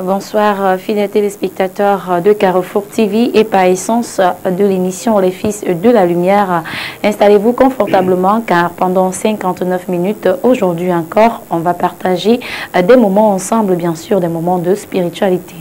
Bonsoir, fidèles téléspectateurs de Carrefour TV et par essence de l'émission Les Fils de la Lumière. Installez-vous confortablement car pendant 59 minutes, aujourd'hui encore, on va partager des moments ensemble, bien sûr, des moments de spiritualité.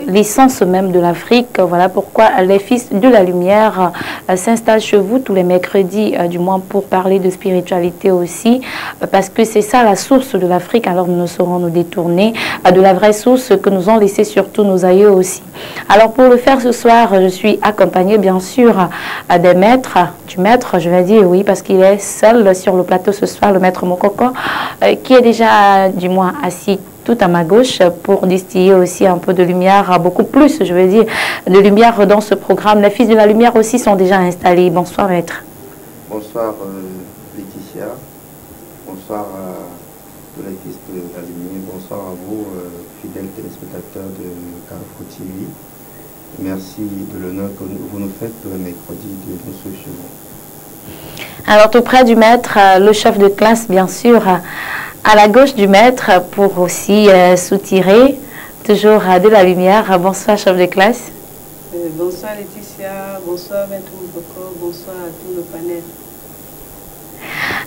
L'essence même de l'Afrique. Voilà pourquoi les Fils de la Lumière s'installent chez vous tous les mercredis, du moins pour parler de spiritualité aussi, parce que c'est ça la source de l'Afrique. Alors nous ne saurons nous détourner de la vraie source que nous ont laissé surtout nos aïeux aussi. Alors pour le faire ce soir, je suis accompagnée bien sûr des maîtres, du maître, je vais dire oui, parce qu'il est seul sur le plateau ce soir, le maître Mokoko, qui est déjà du moins assis tout à ma gauche pour distiller aussi un peu de lumière, beaucoup plus, je veux dire, de lumière dans ce programme. Les Fils de la Lumière aussi sont déjà installés. Bonsoir, maître. Bonsoir, Laetitia. Bonsoir à tous les Fils de la Lumière. Bonsoir à vous, fidèles téléspectateurs de Carrefour TV. Merci de l'honneur que vous nous faites le mercredi de nous suivre chez vous. Alors, tout près du maître, le chef de classe, bien sûr, à la gauche du maître pour aussi soutirer toujours de la lumière. Bonsoir, chef de classe. Bonsoir, Laetitia. Bonsoir, maître Mokoko. Bonsoir à tout le panel.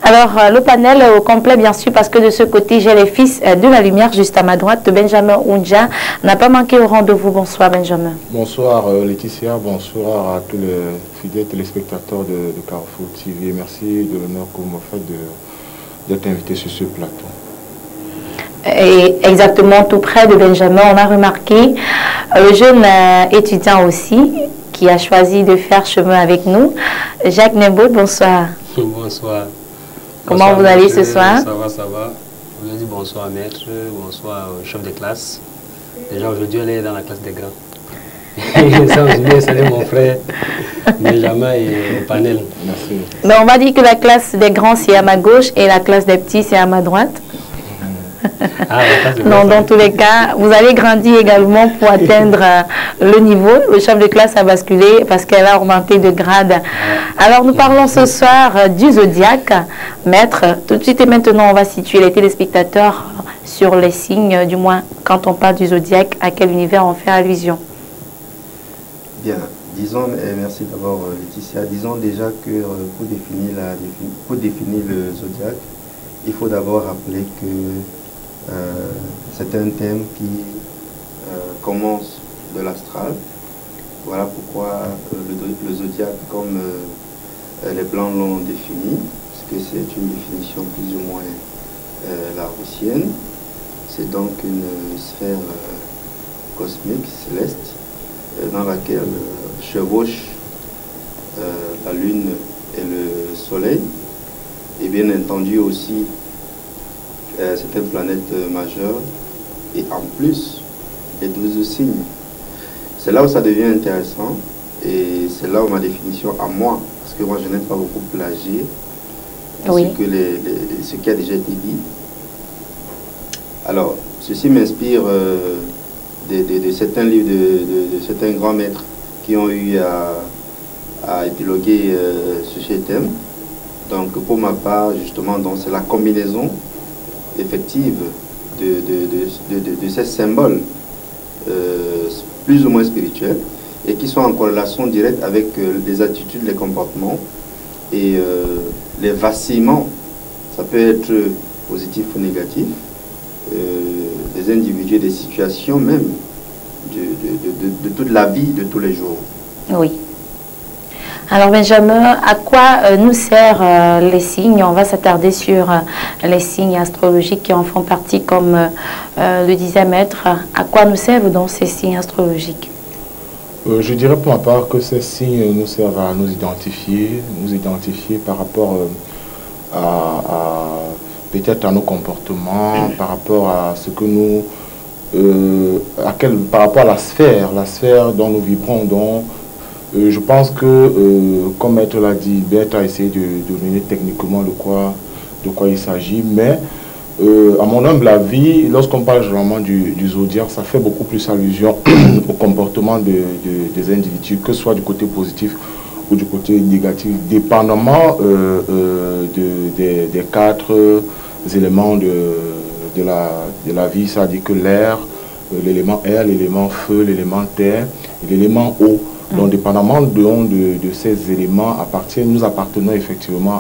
Alors, le panel au complet, bien sûr, parce que de ce côté, j'ai les Fils de la Lumière juste à ma droite. Benjamin Ounja n'a pas manqué au rendez-vous. Bonsoir, Benjamin. Bonsoir, Laetitia. Bonsoir à tous les fidèles téléspectateurs de Carrefour TV. Merci de l'honneur que vous me faites d'être invité sur ce plateau. Et exactement tout près de Benjamin, on a remarqué le jeune étudiant aussi qui a choisi de faire chemin avec nous. Jacques Nembo, bonsoir. Bonsoir. Comment vous allez ce soir? Ça va, ça va. Je vous dis bonsoir maître, bonsoir chef de classe. Déjà aujourd'hui elle est dans la classe des grands. Ça aussi bien salut mon frère Benjamin et panel. Merci. Mais on va dire que la classe des grands c'est à ma gauche et la classe des petits c'est à ma droite. Ah, non, dans tous les cas, vous allez grandir également pour atteindre le niveau. Le chef de classe a basculé parce qu'elle a augmenté de grade. Alors, nous parlons ce soir du zodiaque. Maître, tout de suite et maintenant, on va situer les téléspectateurs sur les signes, du moins quand on parle du zodiaque, à quel univers on fait allusion. Bien, disons, merci d'abord Laetitia, disons déjà que pour définir le zodiaque, il faut d'abord rappeler que c'est un thème qui commence de l'astral. Voilà pourquoi le zodiaque, comme les Blancs l'ont défini, puisque c'est une définition plus ou moins laroussienne, c'est donc une sphère cosmique, céleste, dans laquelle chevauchent la Lune et le Soleil, et bien entendu aussi c'est une planète majeure et en plus les 12 signes. C'est là où ça devient intéressant et c'est là où ma définition à moi, parce que moi je n'ai pas beaucoup plagié oui. Ce qui a déjà été dit. Alors, ceci m'inspire de certains livres de certains grands maîtres qui ont eu à épiloguer sur ce thème. Donc pour ma part, justement, c'est la combinaison effective de ces symboles plus ou moins spirituels et qui sont en corrélation directe avec les attitudes, les comportements Et les vacillements, ça peut être positif ou négatif, des individus, des situations même, de toute la vie de tous les jours. Oui. Alors Benjamin, à quoi nous servent les signes? On va s'attarder sur les signes astrologiques qui en font partie, comme le disait Maître. À quoi nous servent donc ces signes astrologiques? Je dirais pour ma part que ces signes nous servent à nous identifier par rapport peut-être à nos comportements, par rapport à ce que nous, par rapport à la sphère dont nous vibrons. Donc, je pense que, comme Maître l'a dit, Bert a essayé de donner techniquement de quoi il s'agit, mais à mon humble avis, lorsqu'on parle généralement du zodiaque, ça fait beaucoup plus allusion au comportement des individus, que ce soit du côté positif ou du côté négatif, dépendamment des 4 éléments de la vie, c'est-à-dire que l'air, l'élément air, l'élément feu, l'élément terre et l'élément eau. Donc, dépendamment de ces éléments, nous appartenons effectivement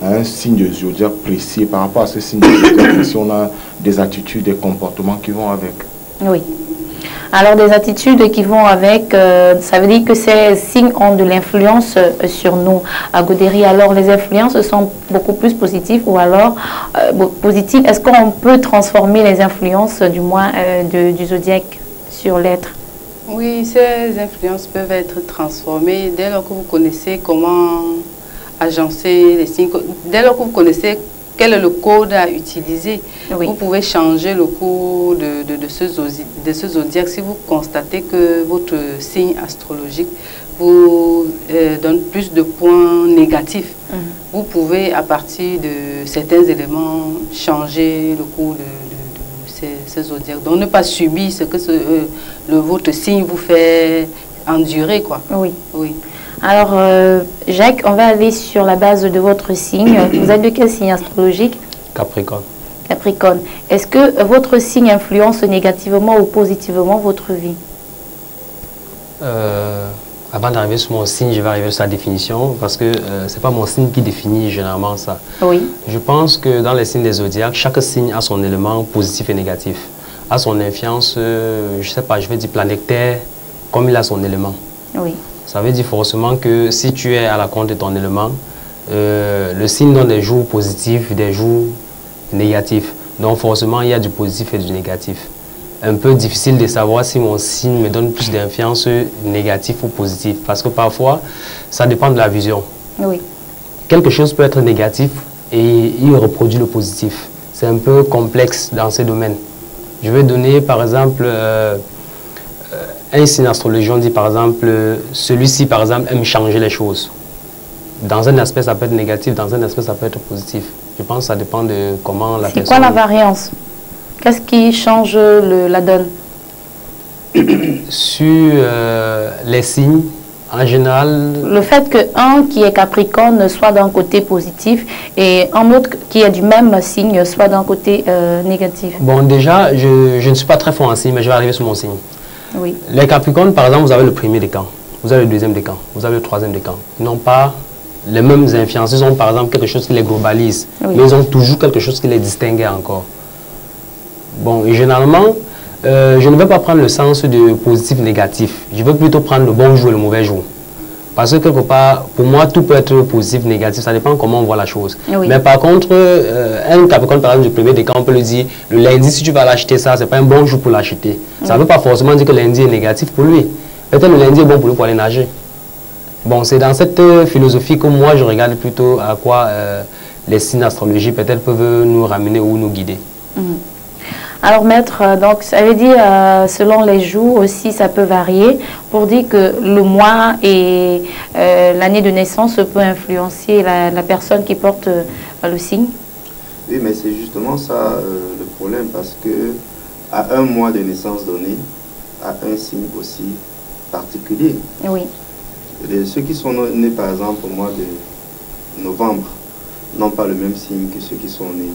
à un signe de zodiaque précis. Par rapport à ce signe de zodiaque précis, on a des attitudes, des comportements qui vont avec. Oui. Alors, des attitudes qui vont avec, ça veut dire que ces signes ont de l'influence sur nous. À Godéry, alors, les influences sont beaucoup plus positives ou alors positives. Est-ce qu'on peut transformer les influences, du moins, du zodiaque sur l'être? Oui, ces influences peuvent être transformées dès lors que vous connaissez comment agencer les signes. Dès lors que vous connaissez quel est le code à utiliser, oui, vous pouvez changer le cours de ce zodiaque si vous constatez que votre signe astrologique vous donne plus de points négatifs. Vous pouvez, à partir de certains éléments, changer le cours de ces zodiaques. Donc, ne pas subir ce que votre signe vous fait endurer, quoi. Oui. Oui. Alors, Jacques, on va aller sur la base de votre signe. Vous êtes de quel signe astrologique? Capricorne. Capricorne. Est-ce que votre signe influence négativement ou positivement votre vie? Avant d'arriver sur mon signe, je vais arriver sur sa définition parce que ce n'est pas mon signe qui définit généralement ça. Oui. Je pense que dans les signes des zodiaques, chaque signe a son élément positif et négatif. A son influence, je ne sais pas, je vais dire planétaire, comme il a son élément. Oui. Ça veut dire forcément que si tu es à la compte de ton élément, le signe donne des jours positifs, des jours négatifs. Donc forcément, il y a du positif et du négatif. Un peu difficile de savoir si mon signe me donne plus d'influence négative ou positive. Parce que parfois, ça dépend de la vision. Oui. Quelque chose peut être négatif et il reproduit le positif. C'est un peu complexe dans ces domaines. Je vais donner par exemple un signe astrologique. On dit par exemple, celui-ci par exemple aime changer les choses. Dans un aspect, ça peut être négatif, dans un aspect, ça peut être positif. Je pense que ça dépend de comment la personne... C'est quoi la variance? Qu'est-ce qui change la donne? Sur les signes, en général... Le fait qu'un qui est Capricorne soit d'un côté positif et un autre qui est du même signe soit d'un côté négatif. Bon, déjà, je ne suis pas très fort en signe, mais je vais arriver sur mon signe. Oui. Les Capricornes, par exemple, vous avez le premier décan, vous avez le deuxième décan, vous avez le troisième décan. Ils n'ont pas les mêmes influences. Ils ont par exemple quelque chose qui les globalise, oui, mais ils ont toujours quelque chose qui les distingue encore. Bon, et généralement, je ne vais pas prendre le sens de positif-négatif. Je veux plutôt prendre le bon jour et le mauvais jour. Parce que quelque part, pour moi, tout peut être positif, négatif. Ça dépend comment on voit la chose. Oui. Mais par contre, un Capricorne, par exemple, du premier décan, on peut le dire, le lundi, si tu vas l'acheter ça, c'est pas un bon jour pour l'acheter. Ça ne veut pas forcément dire que le lundi est négatif pour lui. Peut-être le lundi est bon pour lui pour aller nager. Bon, c'est dans cette philosophie que moi, je regarde plutôt à quoi les signes astrologiques peut-être peuvent nous ramener ou nous guider. Alors maître, donc ça veut dire selon les jours aussi ça peut varier pour dire que le mois et l'année de naissance peut influencer la personne qui porte le signe. Oui, mais c'est justement ça le problème parce que à un mois de naissance donné, à un signe aussi particulier. Oui. Ceux qui sont nés par exemple au mois de novembre n'ont pas le même signe que ceux qui sont nés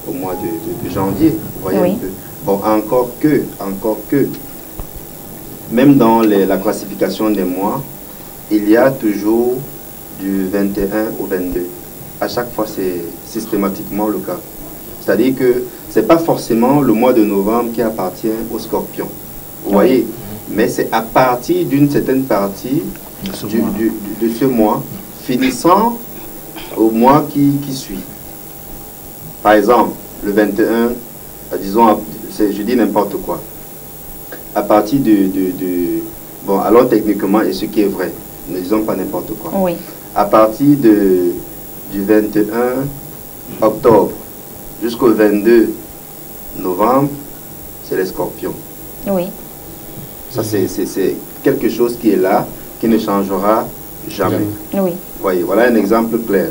au mois de janvier, vous voyez, oui, un peu. Bon, encore que, même dans la classification des mois, il y a toujours du 21 au 22. À chaque fois, c'est systématiquement le cas. C'est-à-dire que ce n'est pas forcément le mois de novembre qui appartient au Scorpion. Vous voyez? Mais c'est à partir d'une certaine partie de ce mois, finissant au mois qui suit. Par exemple, le 21, disons, je dis n'importe quoi. À partir bon, allons techniquement, et ce qui est vrai, ne disons pas n'importe quoi. Oui. À partir du 21 octobre jusqu'au 22 novembre, c'est les Scorpions. Oui. Ça, c'est quelque chose qui est là, qui ne changera jamais. Oui. Voyez, voilà un exemple clair.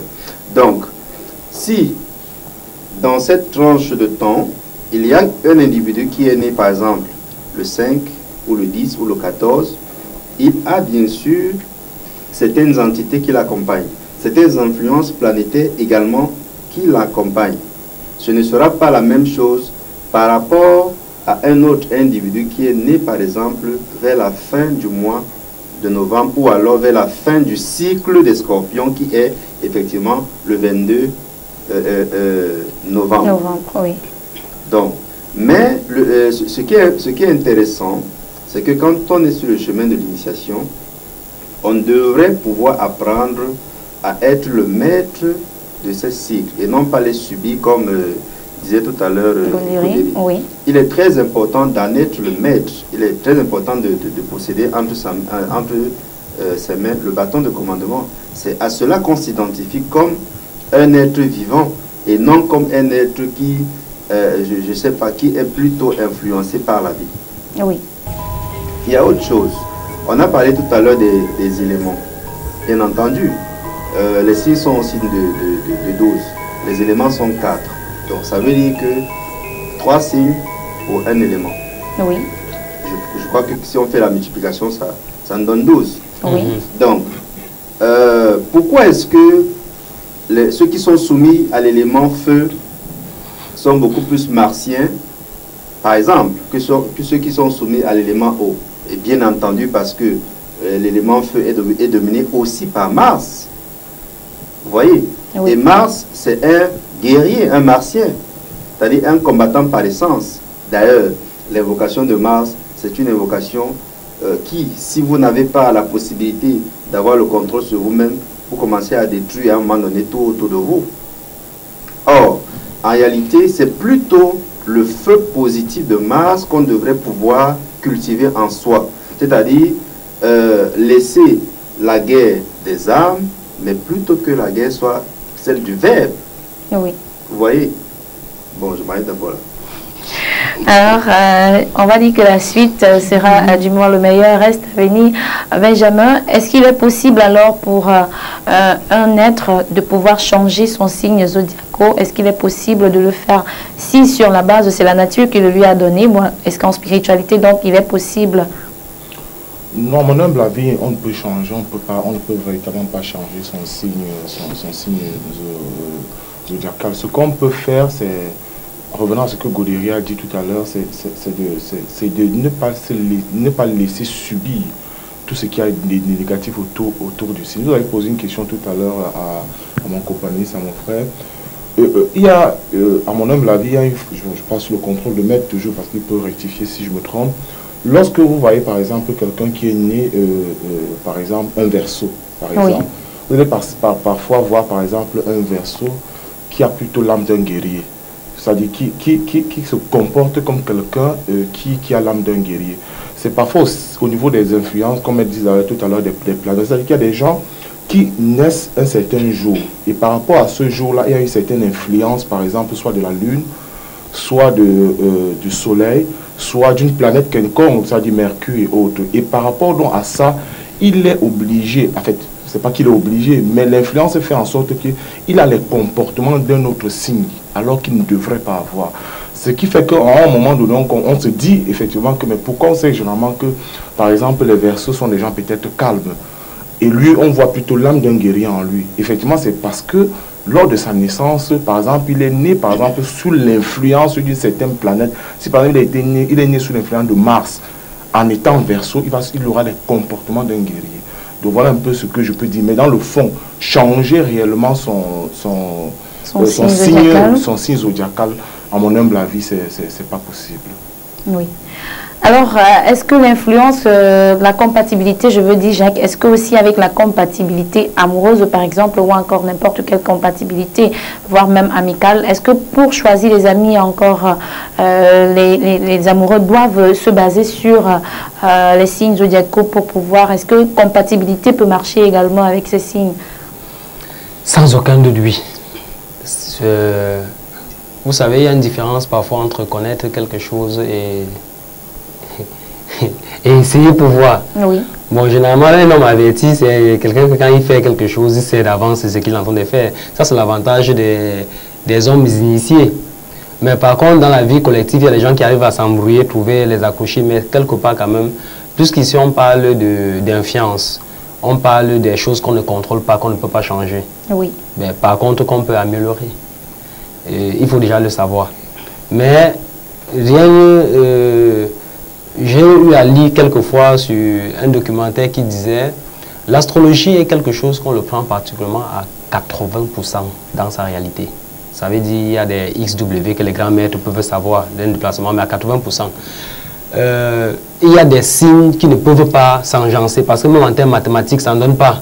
Donc, si dans cette tranche de temps, il y a un individu qui est né, par exemple, le 5 ou le 10 ou le 14, il a bien sûr certaines entités qui l'accompagnent, certaines influences planétaires également qui l'accompagnent. Ce ne sera pas la même chose par rapport à un autre individu qui est né, par exemple, vers la fin du mois de novembre ou alors vers la fin du cycle des Scorpions qui est effectivement le 22 novembre. Novembre, oui. Donc, mais ce qui est intéressant, c'est que quand on est sur le chemin de l'initiation, on devrait pouvoir apprendre à être le maître de ces cycles et non pas les subir comme disait tout à l'heure Godéry. Oui. Il est très important d'en être le maître. Il est très important de posséder entre ses mains le bâton de commandement. C'est à cela qu'on s'identifie comme un être vivant et non comme un être qui, je ne sais pas, qui est plutôt influencé par la vie. Oui. Il y a autre chose. On a parlé tout à l'heure des éléments. Bien entendu, les signes sont aussi de 12. Les éléments sont 4. Donc ça veut dire que 3 signes pour un élément. Oui. Je crois que si on fait la multiplication, ça nous donne 12. Oui. Donc, pourquoi est-ce que ceux qui sont soumis à l'élément feu sont beaucoup plus martiens, par exemple, que ceux qui sont soumis à l'élément eau? Et bien entendu parce que l'élément feu est dominé aussi par Mars. Vous voyez? Oui. Et Mars, c'est un guerrier, un martien, c'est-à-dire un combattant par essence. D'ailleurs, l'invocation de Mars, c'est une invocation qui, si vous n'avez pas la possibilité d'avoir le contrôle sur vous-même, vous commencez à détruire à un moment donné tout autour de vous. Or, en réalité, c'est plutôt le feu positif de Mars qu'on devrait pouvoir cultiver en soi. C'est-à-dire laisser la guerre des armes, mais plutôt que la guerre soit celle du verbe. Oui. Vous voyez? Bon, je m'arrête d'abord là. Alors, on va dire que la suite sera du moins le meilleur reste à venir. Benjamin, est-ce qu'il est possible alors pour un être de pouvoir changer son signe zodiacal? Est-ce qu'il est possible de le faire si sur la base c'est la nature qui le lui a donné? Est-ce qu'en spiritualité, donc, il est possible? Non, mon humble avis, on ne peut changer, on ne peut véritablement pas changer son signe zodiacal. Ce qu'on peut faire, c'est, revenant à ce que Godéry a dit tout à l'heure, c'est de ne pas laisser subir tout ce qui a de négatif autour du signe. Vous avez posé une question tout à l'heure à mon compagnonniste, à mon frère. Il y a, à mon humble avis, je passe le contrôle de maître toujours parce qu'il peut rectifier si je me trompe. Lorsque vous voyez par exemple quelqu'un qui est né, par exemple un Verseau, par exemple, vous allez parfois voir par exemple un Verseau qui a plutôt l'âme d'un guerrier, c'est-à-dire qui se comporte comme quelqu'un qui a l'âme d'un guerrier. C'est parfois au niveau des influences, comme elle disait tout à l'heure, des planètes, c'est-à-dire qu'il y a des gens qui naissent un certain jour, et par rapport à ce jour-là, il y a une certaine influence, par exemple, soit de la Lune, soit du Soleil, soit d'une planète quelconque, c'est-à-dire Mercure et autres. Et par rapport donc à ça, il est obligé, en fait, c'est pas qu'il est obligé, mais l'influence fait en sorte qu'il a les comportements d'un autre signe, alors qu'il ne devrait pas avoir. Ce qui fait qu'à un moment donné, on se dit effectivement que, mais pourquoi on sait généralement que, par exemple, les Verseaux sont des gens peut-être calmes, et lui, on voit plutôt l'âme d'un guerrier en lui. Effectivement, c'est parce que lors de sa naissance, par exemple, il est né, par exemple, sous l'influence d'une certaine planète. Si par exemple, il est né sous l'influence de Mars, en étant Verseau, il aura les comportements d'un guerrier. Donc voilà un peu ce que je peux dire. Mais dans le fond, changer réellement son signe zodiacal, à mon humble avis, c'est pas possible. Oui. Alors, est-ce que l'influence, la compatibilité, je veux dire, Jacques, est-ce que aussi avec la compatibilité amoureuse, par exemple, ou encore n'importe quelle compatibilité, voire même amicale, est-ce que pour choisir les amis, encore, les amoureux doivent se baser sur les signes zodiacaux pour pouvoir, est-ce que compatibilité peut marcher également avec ces signes? Sans aucun doute, oui. Vous savez, il y a une différence parfois entre connaître quelque chose et essayer pour voir. Oui. Bon, généralement, un homme averti, c'est quelqu'un que quand il fait quelque chose, il sait d'avance ce qu'il est en train de faire. Ça, c'est l'avantage des hommes initiés. Mais par contre, dans la vie collective, il y a des gens qui arrivent à s'embrouiller, trouver les accoucher, mais quelque part quand même, puisqu'ici on parle d'infiance, on parle des choses qu'on ne contrôle pas, qu'on ne peut pas changer. Oui. Mais par contre, qu'on peut améliorer. Et il faut déjà le savoir. Mais j'ai eu à lire quelquefois sur un documentaire qui disait l'astrologie est quelque chose qu'on le prend particulièrement à 80% dans sa réalité. Ça veut dire qu'il y a des XW que les grands maîtres peuvent savoir d'un déplacement, mais à 80%. Il y a des signes qui ne peuvent pas s'engencer parce que même en termes mathématiques, ça ne donne pas.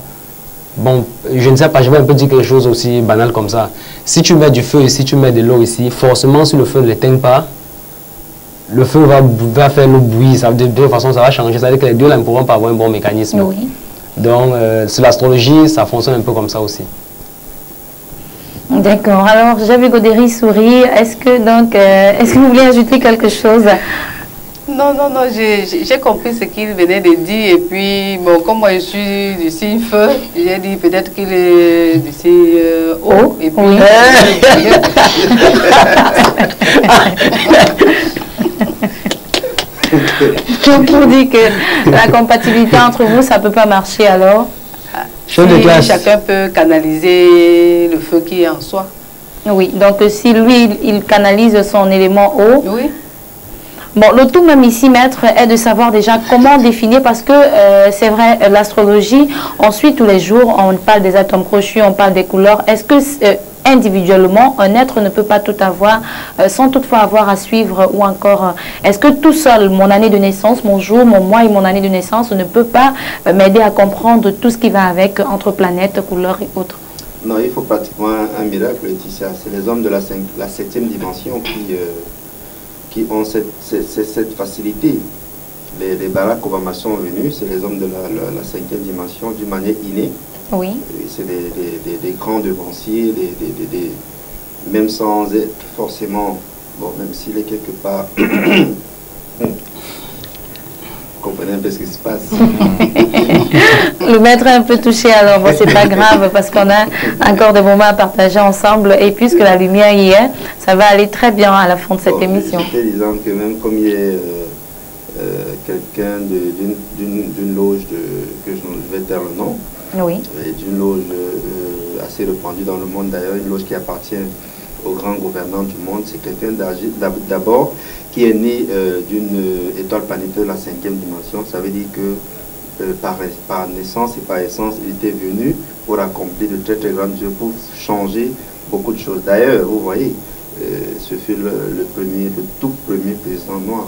Bon, je ne sais pas, je vais un peu dire quelque chose aussi banal comme ça. Si tu mets du feu ici, tu mets de l'eau ici, forcément si le feu ne l'éteint pas, le feu va faire l'eau bouillir. Ça, de toute façon, ça va changer. Ça veut dire que les deux là ne pourront pas avoir un bon mécanisme. Oui. Donc, sur l'astrologie, ça fonctionne un peu comme ça aussi. D'accord. Alors, j'avais Godéry sourire. Est-ce que vous voulez ajouter quelque chose? Non, j'ai compris ce qu'il venait de dire. Et puis, bon, comme moi je suis du signe feu, j'ai dit peut-être qu'il est du signe eau. Et puis, oui. Pour dire que la compatibilité entre vous, ça ne peut pas marcher alors? Si chacun peut canaliser le feu qui est en soi. Oui, donc si lui, il canalise son élément eau. Oui. Bon, le tout même ici, maître, est de savoir déjà comment définir, parce que c'est vrai, l'astrologie, on suit tous les jours, on parle des atomes crochus, on parle des couleurs. Est-ce que individuellement, un être ne peut pas tout avoir, sans toutefois avoir à suivre, ou encore, est-ce que tout seul, mon année de naissance, mon jour, mon mois et mon année de naissance ne peut pas m'aider à comprendre tout ce qui va avec, entre planètes, couleurs et autres? Non, il faut pratiquement un miracle, Laetitia. C'est les hommes de la 7e dimension qui ont cette facilité. Les Barack Obama sont venus, c'est les hommes de la 5e dimension d'une manière innée. Oui. C'est des grands devanciers, même sans être forcément, bon, même s'il est quelque part, vous comprenez un peu ce qui se passe. Le maître est un peu touché, alors bon, c'est pas grave parce qu'on a encore des moments à partager ensemble et puisque la lumière y est, ça va aller très bien à la fin de cette émission. J'étais disant que même comme il est quelqu'un d'une loge que je vais taire le nom, oui, d'une loge assez répandue dans le monde d'ailleurs, une loge qui appartient au grand gouvernant du monde, c'est quelqu'un d'abord qui est né d'une étoile planétaire de la 5e dimension. Ça veut dire que par naissance et par essence, il était venu pour accomplir de très très grandes œuvres, pour changer beaucoup de choses. D'ailleurs, vous voyez, ce fut le tout premier président noir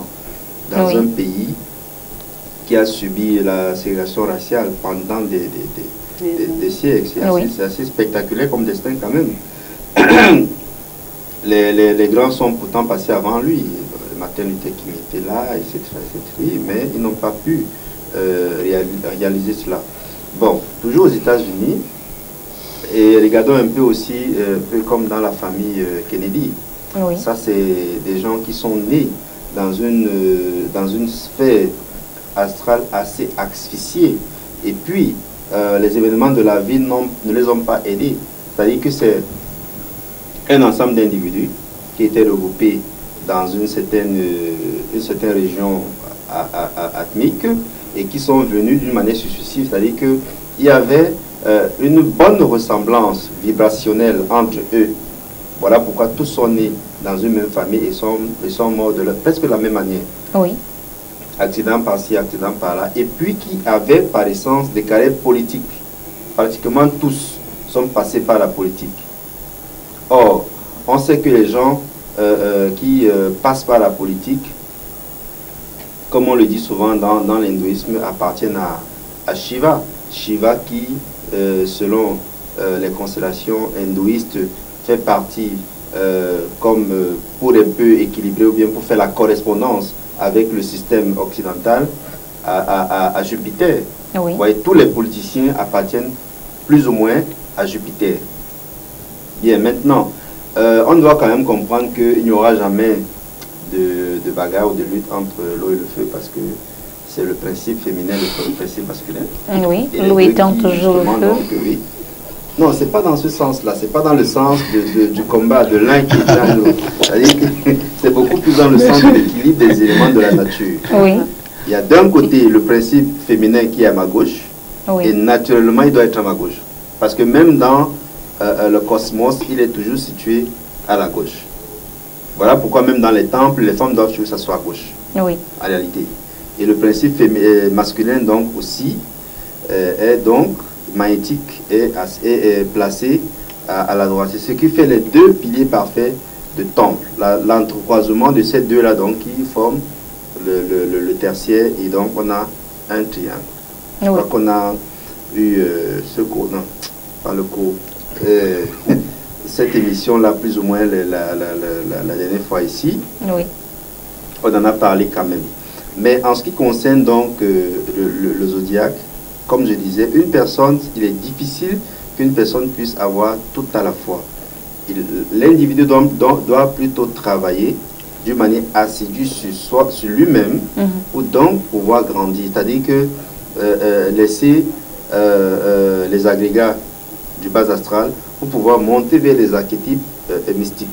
dans un pays qui a subi la ségrégation raciale pendant des siècles. C'est assez spectaculaire comme destin quand même. Les grands sont pourtant passés avant lui. Martin Luther King était là, etc. Mais ils n'ont pas pu réaliser cela. Bon, toujours aux États-Unis, et regardons un peu aussi, un peu comme dans la famille Kennedy. Oui. Ça, c'est des gens qui sont nés dans une sphère astrale assez asphyxiée. Et puis, les événements de la vie ne les ont pas aidés. C'est-à-dire que c'est un ensemble d'individus qui étaient regroupés dans une certaine région atmique et qui sont venus d'une manière successive. C'est-à-dire qu'il y avait une bonne ressemblance vibrationnelle entre eux. Voilà pourquoi tous sont nés dans une même famille et sont morts de presque la même manière. Oui. accident par-ci, accident par-là, et puis qui avaient par essence des carrières politiques. Pratiquement tous sont passés par la politique. Or, on sait que les gens qui passent par la politique, comme on le dit souvent dans l'hindouisme, appartiennent à Shiva. Shiva qui, selon les constellations hindouistes, fait partie comme pour un peu équilibrer ou bien pour faire la correspondance avec le système occidental à Jupiter. Oui. Vous voyez, tous les politiciens appartiennent plus ou moins à Jupiter. Bien, maintenant, on doit quand même comprendre qu'il n'y aura jamais de bagarre ou de lutte entre l'eau et le feu parce que c'est le principe féminin et le principe masculin. Oui, l'eau étant toujours le feu. Donc, oui. Non, c'est pas dans ce sens-là, c'est pas dans le sens du combat de l'un qui est dans l'autre. C'est beaucoup plus dans le sens de l'équilibre des éléments de la nature. Oui. Il y a d'un côté le principe féminin qui est à ma gauche, Oui. et naturellement il doit être à ma gauche. Parce que même dans le cosmos, il est toujours situé à la gauche. Voilà pourquoi même dans les temples, les femmes doivent toujours s'asseoir à gauche, Oui. en réalité. Et le principe masculin donc aussi est donc magnétique et est placé à la droite. C'est ce qui fait les deux piliers parfaits de temple. L'entrecroisement de ces deux-là donc qui forment le tertiaire, et donc on a un triangle. Je crois qu'on a eu ce cours, non, pas le cours, cette émission-là plus ou moins la dernière fois ici. Oui. On en a parlé quand même. Mais en ce qui concerne donc le zodiaque, comme je disais, une personne, il est difficile qu'une personne puisse avoir tout à la fois. L'individu doit plutôt travailler d'une manière assidue sur lui-même pour donc pouvoir grandir. C'est-à-dire que laisser les agrégats du bas astral pour pouvoir monter vers les archétypes mystiques.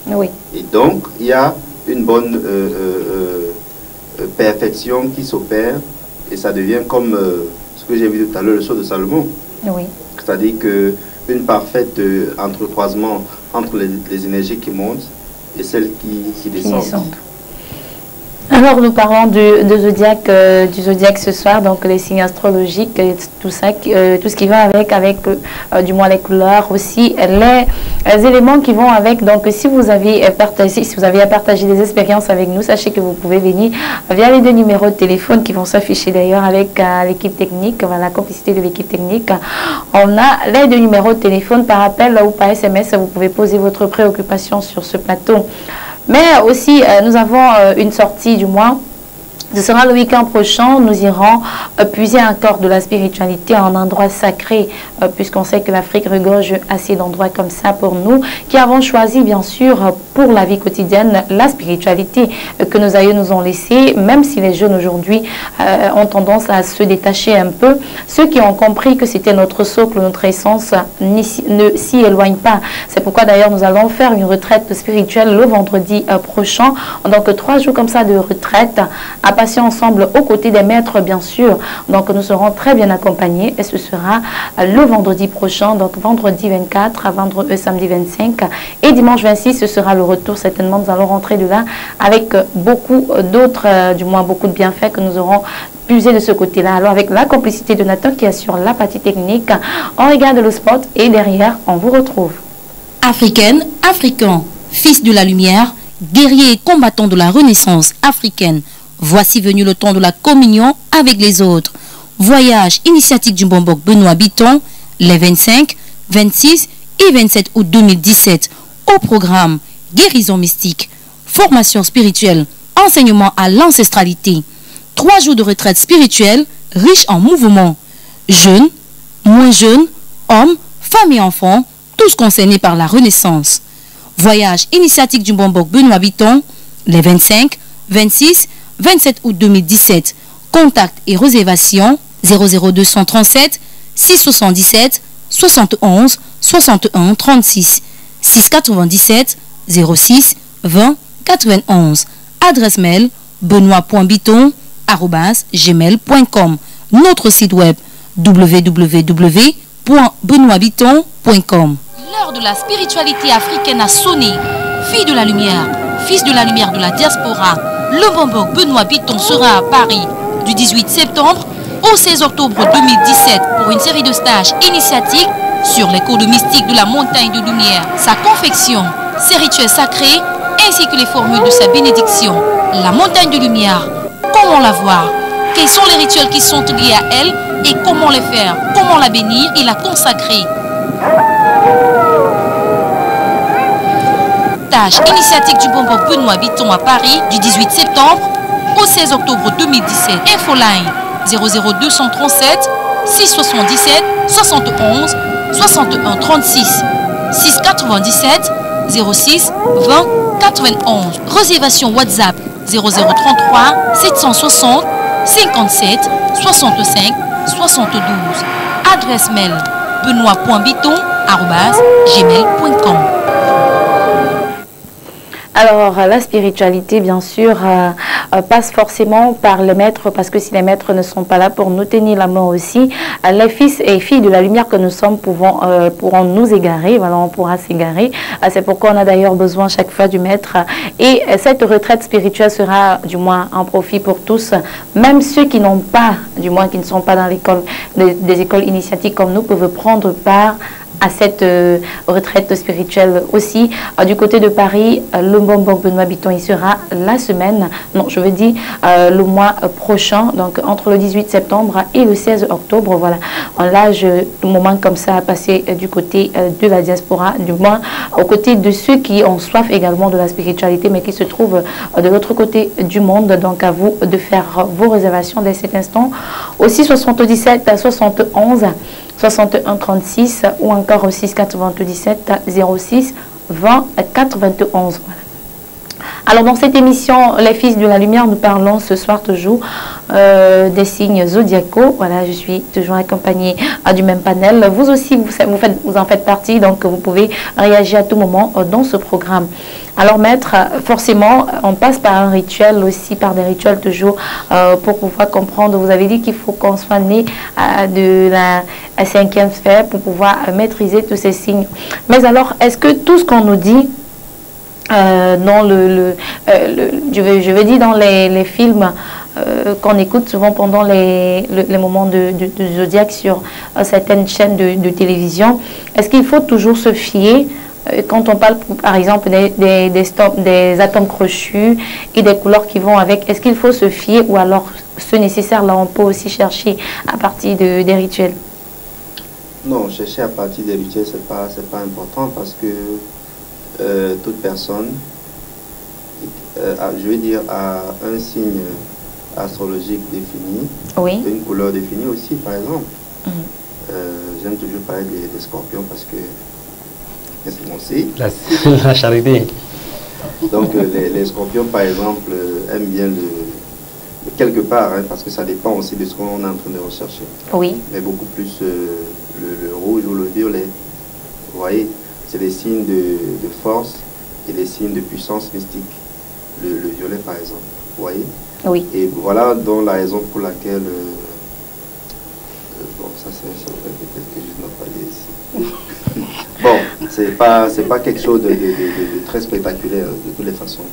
Oui. Et donc, il y a une bonne perfection qui s'opère et ça devient comme ce que j'ai vu tout à l'heure, le sceau de Salomon. Oui. C'est-à-dire qu'une parfaite entrecroisement entre les énergies qui montent et celles qui descendent. Alors nous parlons du zodiaque ce soir, donc les signes astrologiques, tout ça, tout ce qui va avec du moins les couleurs aussi, les éléments qui vont avec. Donc si vous avez à partager des expériences avec nous, sachez que vous pouvez venir via les 2 numéros de téléphone qui vont s'afficher d'ailleurs avec l'équipe technique, la complicité de l'équipe technique. On a les 2 numéros de téléphone par appel ou par SMS, vous pouvez poser votre préoccupation sur ce plateau. Mais aussi, nous avons une sortie du mois. Ce sera le week-end prochain. Nous irons puiser encore de la spiritualité en endroit sacré, puisqu'on sait que l'Afrique regorge assez d'endroits comme ça pour nous, qui avons choisi, bien sûr, pour la vie quotidienne, la spiritualité que nos aïeux nous ont laissée, même si les jeunes aujourd'hui ont tendance à se détacher un peu. Ceux qui ont compris que c'était notre socle, notre essence, ne s'y éloignent pas. C'est pourquoi d'ailleurs nous allons faire une retraite spirituelle le vendredi prochain. Donc 3 jours comme ça de retraite, à passer ensemble aux côtés des maîtres, bien sûr. Donc nous serons très bien accompagnés et ce sera le vendredi prochain, donc vendredi 24, samedi 25 et dimanche 26, ce sera le retour. Certainement, nous allons rentrer de là avec beaucoup d'autres, du moins beaucoup de bienfaits que nous aurons puisé de ce côté-là. Alors avec la complicité de Nathan qui assure la partie technique, on regarde le spot et derrière, on vous retrouve. Africaine, africain, fils de la lumière, guerrier et combattant de la Renaissance africaine. Voici venu le temps de la communion avec les autres. Voyage initiatique du Bombok Benoît Biton, les 25, 26 et 27 août 2017. Au programme guérison mystique, formation spirituelle, enseignement à l'ancestralité. 3 jours de retraite spirituelle riche en mouvements. Jeunes, moins jeunes, hommes, femmes et enfants, tous concernés par la Renaissance. Voyage initiatique du Bombok Benoît Biton, les 25, 26 27 août 2017. Contact et réservation 00237 677 71 61 36 697 06 20 91. Adresse mail benoît.biton@gmail.com. Notre site web www.benoîtbiton.com. L'heure de la spiritualité africaine a sonné. Fille de la lumière, fils de la lumière de la diaspora, Le Bombok Benoît Bitton sera à Paris du 18 septembre au 16 octobre 2017 pour une série de stages initiatiques sur les codes mystiques de la montagne de lumière, sa confection, ses rituels sacrés ainsi que les formules de sa bénédiction. La montagne de lumière, comment la voir? Quels sont les rituels qui sont liés à elle et comment les faire? Comment la bénir et la consacrer? Tâche initiatique du Bombok Benoît Bitton à Paris du 18 septembre au 16 octobre 2017. Infoline 00237 677 71 61 36 697 06 20 91. Réservation WhatsApp 0033 760 57 65 72. Adresse mail benoît.bitton@gmail.com. Alors, la spiritualité, bien sûr, passe forcément par les maîtres, parce que si les maîtres ne sont pas là pour nous tenir la main aussi, les fils et filles de la lumière que nous sommes pourront nous égarer, voilà, on pourra s'égarer. C'est pourquoi on a d'ailleurs besoin chaque fois du maître. Et cette retraite spirituelle sera, du moins, un profit pour tous, même ceux qui n'ont pas, du moins, qui ne sont pas dans l'école, des écoles initiatiques comme nous, peuvent prendre part à cette retraite spirituelle aussi. Du côté de Paris, le Bombok Benoît Bitton, il sera la semaine, non, je veux dire le mois prochain, donc entre le 18 septembre et le 16 octobre, voilà. Là, moment comme ça à passer du côté de la diaspora, du moins aux côtés de ceux qui ont soif également de la spiritualité, mais qui se trouvent de l'autre côté du monde. Donc à vous de faire vos réservations dès cet instant. Aussi 77 71 61 36 ou encore au 6 97 06 20 91. Voilà. Alors dans cette émission, les fils de la lumière, nous parlons ce soir toujours des signes zodiacaux. Voilà, je suis toujours accompagnée du même panel. Vous aussi, vous en faites partie, donc vous pouvez réagir à tout moment dans ce programme. Alors maître, forcément, on passe par un rituel aussi, par des rituels toujours pour pouvoir comprendre. Vous avez dit qu'il faut qu'on soit né de la 5e sphère pour pouvoir maîtriser tous ces signes. Mais alors, est-ce que tout ce qu'on nous dit dans je vais dire dans les films qu'on écoute souvent pendant les moments de zodiaque sur certaines chaînes de télévision, est-ce qu'il faut toujours se fier quand on parle par exemple des atomes crochus et des couleurs qui vont avec? Est-ce qu'il faut se fier ou alors ce nécessaire là on peut aussi chercher à partir des rituels? Non, chercher à partir des rituels c'est pas important parce que toute personne, je veux dire, a un signe astrologique défini, oui, une couleur définie aussi, par exemple. J'aime toujours parler des scorpions parce que c'est mon signe. La charité. Donc les scorpions, par exemple, aiment bien quelque part, hein, parce que ça dépend aussi de ce qu'on est en train de rechercher. Oui. Mais beaucoup plus le rouge ou le violet. Vous voyez? C'est des signes de force et des signes de puissance mystique. Le violet, par exemple. Vous voyez? Oui. Et voilà donc la raison pour laquelle... bon, ça c'est peut-être que je n'ai pas dit ici. Bon, c'est pas quelque chose de très spectaculaire de toutes les façons.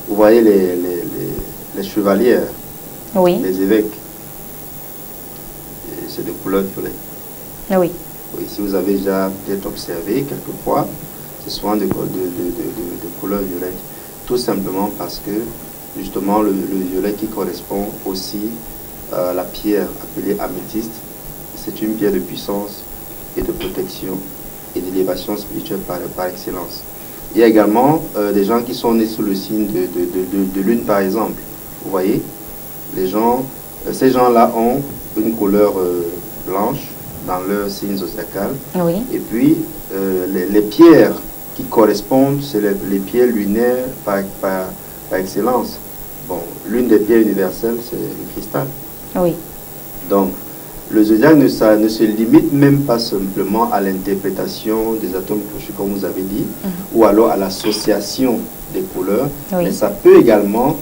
Vous voyez les chevaliers, oui, les évêques, c'est de couleur violet. Oui. Oui, si vous avez déjà peut-être observé quelquefois, c'est souvent de couleur violette. Tout simplement parce que, justement, le violet qui correspond aussi à la pierre appelée améthyste, c'est une pierre de puissance et de protection et d'élévation spirituelle par excellence. Il y a également des gens qui sont nés sous le signe de lune, par exemple. Vous voyez, ces gens-là ont une couleur blanche dans leur signe zodiacal. Oui. Et puis, les pierres qui correspondent, c'est les pierres lunaires par excellence. Bon, l'une des pierres universelles, c'est le cristal. Oui. Donc, le zodiaque ne se limite même pas simplement à l'interprétation des atomes crochus, comme vous avez dit, ou alors à l'association des couleurs, oui, mais ça peut également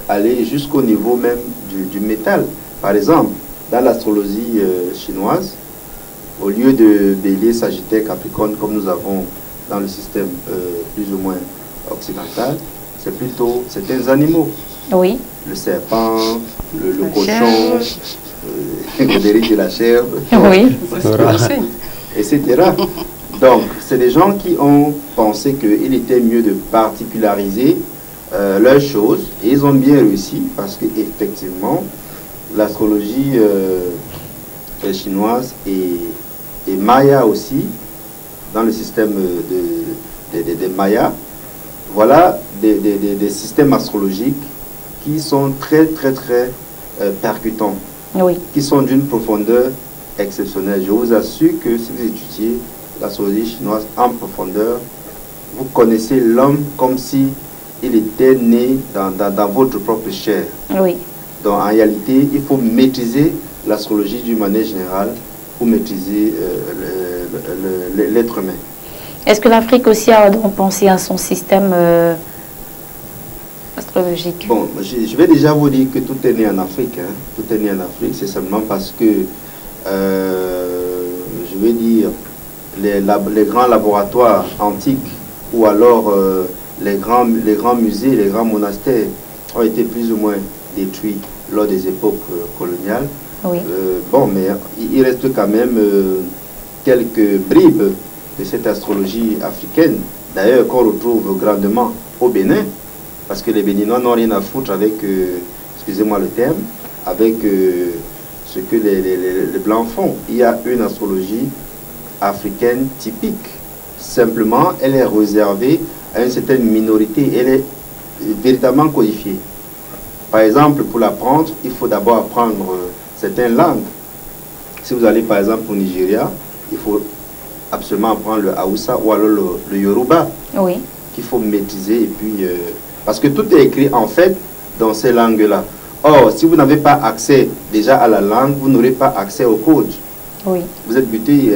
aller jusqu'au niveau même du métal. Par exemple, dans l'astrologie chinoise, au lieu de bélier, sagittaire, capricorne, comme nous avons dans le système plus ou moins occidental, c'est plutôt certains animaux. Oui. Le serpent, le cochon, le dérive de la chèvre, oui. etc. Donc, c'est des gens qui ont pensé qu'il était mieux de particulariser leurs choses, et ils ont bien réussi parce qu'effectivement, l'astrologie chinoise et maya aussi, dans le système des Mayas, voilà des systèmes astrologiques qui sont très percutants, oui. qui sont d'une profondeur exceptionnelle. Je vous assure que si vous étudiez l'astrologie chinoise en profondeur, vous connaissez l'homme comme si il était né dans votre propre chair. Oui. Donc en réalité, il faut maîtriser l'astrologie d'une manière générale pour maîtriser l'être humain. Est-ce que l'Afrique aussi a pensé à son système astrologique? Bon, je vais déjà vous dire que tout est né en Afrique. Hein. Tout est né en Afrique, c'est seulement parce que, je vais dire, les grands laboratoires antiques ou alors les grands musées, les grands monastères ont été plus ou moins détruits lors des époques coloniales. Oui. Bon, mais il reste quand même quelques bribes de cette astrologie africaine, d'ailleurs qu'on retrouve grandement au Bénin, parce que les Béninois n'ont rien à foutre avec, excusez-moi le terme, avec ce que les Blancs font. Il y a une astrologie africaine typique. Simplement, elle est réservée à une certaine minorité, elle est véritablement codifiée. Par exemple, pour l'apprendre, il faut d'abord apprendre certaines langues. Si vous allez par exemple au Nigeria, il faut absolument apprendre le Haoussa ou alors le Yoruba, oui. qu'il faut maîtriser. Et puis, parce que tout est écrit en fait dans ces langues-là. Or, si vous n'avez pas accès déjà à la langue, vous n'aurez pas accès au code. Oui. Vous êtes buté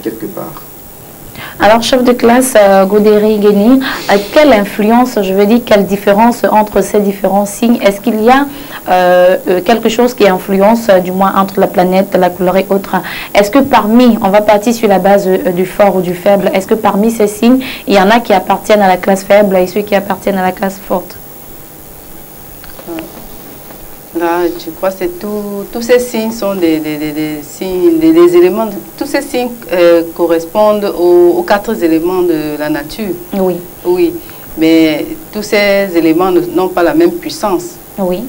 quelque part. Alors, chef de classe, Godéry Guéni, quelle influence, je veux dire, quelle différence entre ces différents signes? Est-ce qu'il y a quelque chose qui influence, du moins, entre la planète, la couleur et autres? Est-ce que parmi, on va partir sur la base du fort ou du faible, est-ce que parmi ces signes, il y en a qui appartiennent à la classe faible et ceux qui appartiennent à la classe forte? Là, je crois que tous ces signes sont des signes, des éléments, tous ces signes correspondent aux 4 éléments de la nature. Oui. Oui, mais tous ces éléments n'ont pas la même puissance. Oui.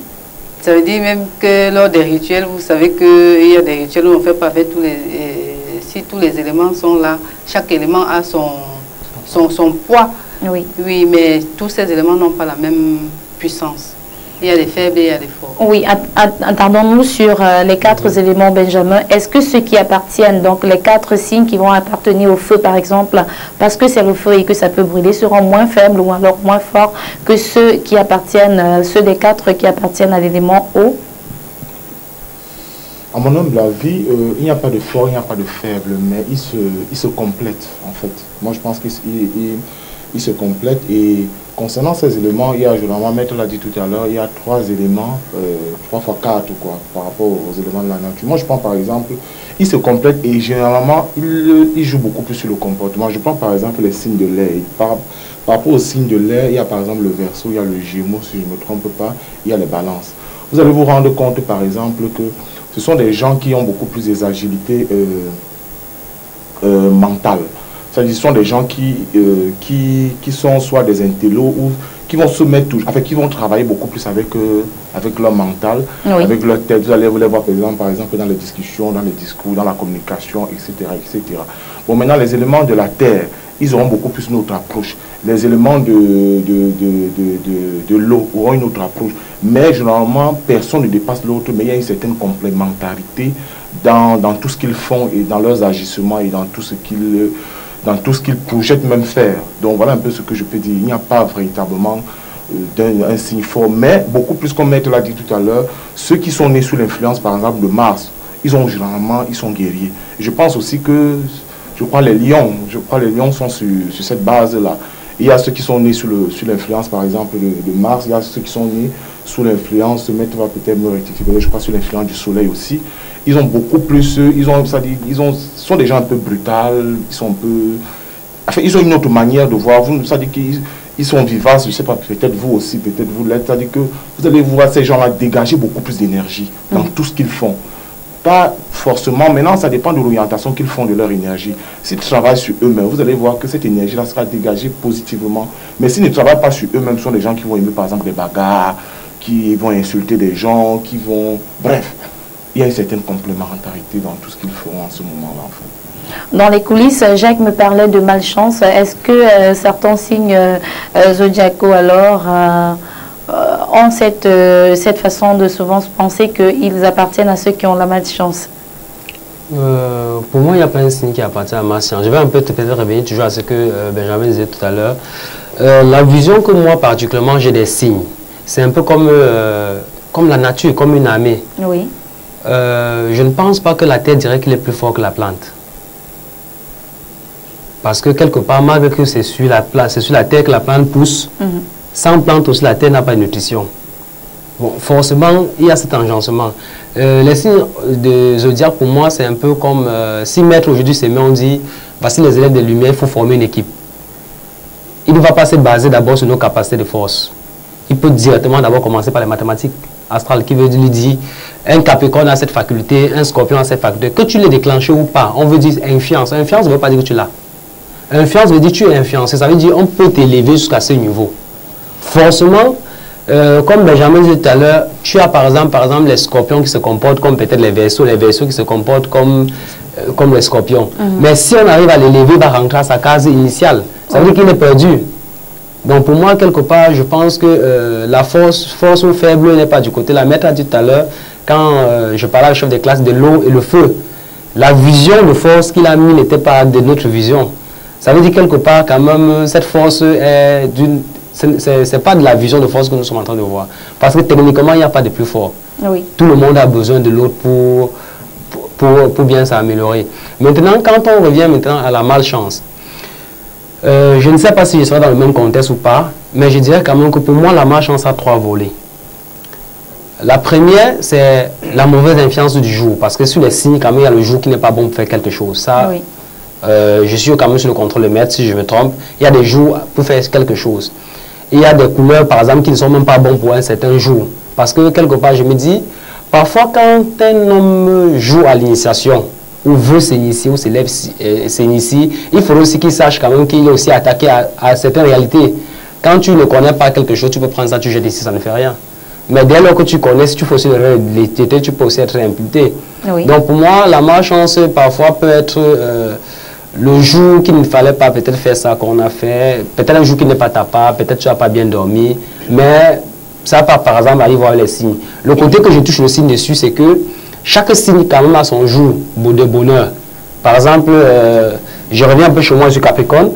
Ça veut dire même que lors des rituels, vous savez qu'il y a des rituels où on ne fait pas avec tous les... si tous les éléments sont là, chaque élément a son poids. Oui. Oui, mais tous ces éléments n'ont pas la même puissance. Il y a des faibles et il y a des forts. Oui, attendons-nous sur les 4 éléments, Benjamin. Est-ce que ceux qui appartiennent, donc les 4 signes qui vont appartenir au feu, par exemple, parce que c'est le feu et que ça peut brûler, seront moins faibles ou alors moins forts que ceux qui appartiennent, ceux des 4 qui appartiennent à l'élément eau? À mon humble avis, il n'y a pas de fort, il n'y a pas de faible, mais ils se complètent, en fait. Moi, je pense qu'ils se complètent. Et concernant ces éléments, il y a, généralement, Maître l'a dit tout à l'heure, il y a 3 éléments, 3 fois 4, quoi, par rapport aux éléments de la nature. Moi, je prends par exemple, ils se complètent et généralement, ils jouent beaucoup plus sur le comportement. Je prends par exemple les signes de l'air. Par rapport aux signes de l'air, il y a par exemple le Verseau, il y a le Gémeaux, si je ne me trompe pas, il y a les Balances. Vous allez vous rendre compte, par exemple, que ce sont des gens qui ont beaucoup plus d'agilité mentale. Ce sont des gens qui sont soit des intellos ou qui vont se mettre, qui vont travailler beaucoup plus avec leur mental, oui, avec leur tête. Vous allez les voir par exemple dans les discussions, dans les discours, dans la communication, etc., etc. Bon, maintenant, les éléments de la terre, ils auront beaucoup plus notre approche. Les éléments de l'eau auront une autre approche. Mais généralement, personne ne dépasse l'autre, mais il y a une certaine complémentarité dans tout ce qu'ils font et dans leurs agissements et dans tout ce qu'ils projettent même faire. Donc voilà un peu ce que je peux dire. Il n'y a pas véritablement un signe fort, mais beaucoup plus, comme Maître l'a dit tout à l'heure, ceux qui sont nés sous l'influence, par exemple, de Mars, ils sont guerriers. Je pense aussi que, je crois les lions sont sur cette base-là. Il y a ceux qui sont nés sous l'influence, par exemple, de Mars, il y a ceux qui sont nés sous l'influence, Maître va peut-être me rectifier, je crois sous l'influence du Soleil aussi. Ils ont beaucoup plus, sont des gens un peu brutaux, ils sont un peu... Enfin, ils ont une autre manière de voir, c'est-à-dire qu'ils ils sont vivaces, je ne sais pas, peut-être vous aussi, peut-être vous l'êtes, c'est-à-dire que vous allez voir ces gens-là dégager beaucoup plus d'énergie dans tout ce qu'ils font. Pas forcément, maintenant ça dépend de l'orientation qu'ils font de leur énergie. S'ils travaillent sur eux-mêmes, vous allez voir que cette énergie-là sera dégagée positivement. Mais s'ils ne travaillent pas sur eux-mêmes, ce sont des gens qui vont aimer par exemple les bagarres, qui vont insulter des gens, qui vont... Bref, il y a une certaine complémentarité dans tout ce qu'ils feront en ce moment-là en fait. Dans les coulisses, Jacques me parlait de malchance. Est-ce que certains signes zodiacaux alors ont cette façon de souvent se penser qu'ils appartiennent à ceux qui ont la malchance? Pour moi, il n'y a pas un signe qui appartient à ma science. Je vais un peu peut-être revenir toujours à ce que Benjamin disait tout à l'heure. La vision que moi particulièrement j'ai des signes, c'est un peu comme la nature, comme une armée. Oui. Je ne pense pas que la terre dirait qu'il est plus fort que la plante. Parce que quelque part, malgré que c'est sur la terre que la plante pousse, sans plante aussi, la terre n'a pas de nutrition. Bon, forcément, il y a cet enjancement. Les signes de zodiaque, pour moi, c'est un peu comme si maître aujourd'hui s'est mis, on dit, voici les élèves des Lumières, il faut former une équipe. Il ne va pas se baser d'abord sur nos capacités de force. Il peut directement d'abord commencer par les mathématiques astrales, qui veut dire, un Capricorne a cette faculté, un Scorpion a cette faculté. Que tu l'aies déclenché ou pas, on veut dire influence. Influence ne veut pas dire que tu l'as. Influence veut dire que tu es influencé. Ça veut dire on peut t'élever jusqu'à ce niveau. Forcément, comme Benjamin disait tout à l'heure, tu as par exemple les Scorpions qui se comportent comme peut-être les Verseaux qui se comportent comme les Scorpions. Mais si on arrive à l'élever, il va rentrer à sa case initiale. Ça veut dire qu'il est perdu. Donc pour moi, quelque part, je pense que la force ou faible n'est pas du côté. La maître a dit tout à l'heure, quand je parlais au chef de classe de l'eau et le feu, la vision de force qu'il a mis n'était pas de notre vision. Ça veut dire quelque part, quand même, cette force est d'une... C'est pas de la vision de force que nous sommes en train de voir. Parce que techniquement, il n'y a pas de plus fort. Oui. Tout le monde a besoin de l'autre pour bien s'améliorer. Maintenant, quand on revient maintenant à la malchance, je ne sais pas si je serai dans le même contexte ou pas, mais je dirais quand même que pour moi, la malchance a 3 volets. La première, c'est la mauvaise influence du jour. Parce que sur les signes, quand même, il y a le jour qui n'est pas bon pour faire quelque chose. Ça, oui. Je suis quand même sur le contrôle de maître, si je me trompe. Il y a des jours pour faire quelque chose. Il y a des couleurs, par exemple, qui ne sont même pas bonnes pour un certain jour. Parce que, quelque part, je me dis, parfois, quand un homme joue à l'initiation, ou veut s'initier, ou s'initie, il faut aussi qu'il sache quand même qu'il est aussi attaqué à certaines réalités. Quand tu ne connais pas quelque chose, tu peux prendre ça, tu jettes ici, ça ne fait rien. Mais dès lors que tu connais, si tu fais aussi l'été, tu peux aussi être imputé. Oui. Donc, pour moi, la malchance, parfois, peut être... le jour qu'il ne fallait pas peut-être faire ça qu'on a fait, peut-être un jour qui n'est pas ta part, peut-être tu n'as pas bien dormi, mais ça par exemple arrive voir les signes. Le côté que je touche le signe dessus, c'est que chaque signe quand même a son jour de bonheur. Par exemple, je reviens un peu chez moi, je suis Capricorne.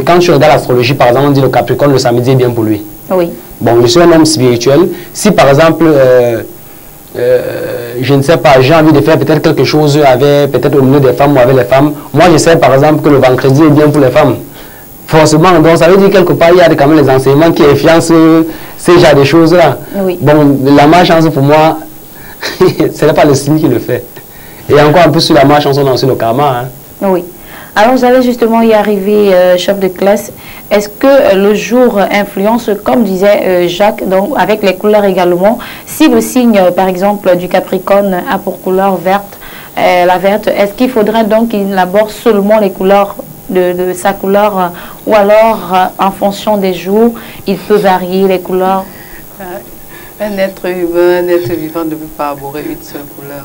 Quand tu regardes l'astrologie, par exemple, on dit le Capricorne, le samedi est bien pour lui. Oui. Bon, je suis un homme spirituel. Si par exemple... je ne sais pas, j'ai envie de faire peut-être quelque chose avec, peut-être au milieu des femmes ou avec les femmes. Moi, je sais par exemple que le vendredi est bien pour les femmes. Forcément, donc ça veut dire quelque part, il y a quand même les enseignements qui influencent ces genres de choses-là. Oui. Bon, la malchance pour moi, ce n'est pas le signe qui le fait. Et encore un peu sur la malchance, on a aussi le karma. Hein. Oui. Alors, j'allais justement y arriver, chef de classe. Est-ce que le jour influence, comme disait Jacques, donc avec les couleurs également, si le signe, par exemple, du Capricorne a pour couleur verte, la verte, est-ce qu'il faudrait donc qu'il aborde seulement les couleurs de sa couleur, ou alors, en fonction des jours, il peut varier les couleurs? Un être humain, un être vivant ne peut pas aborder une seule couleur.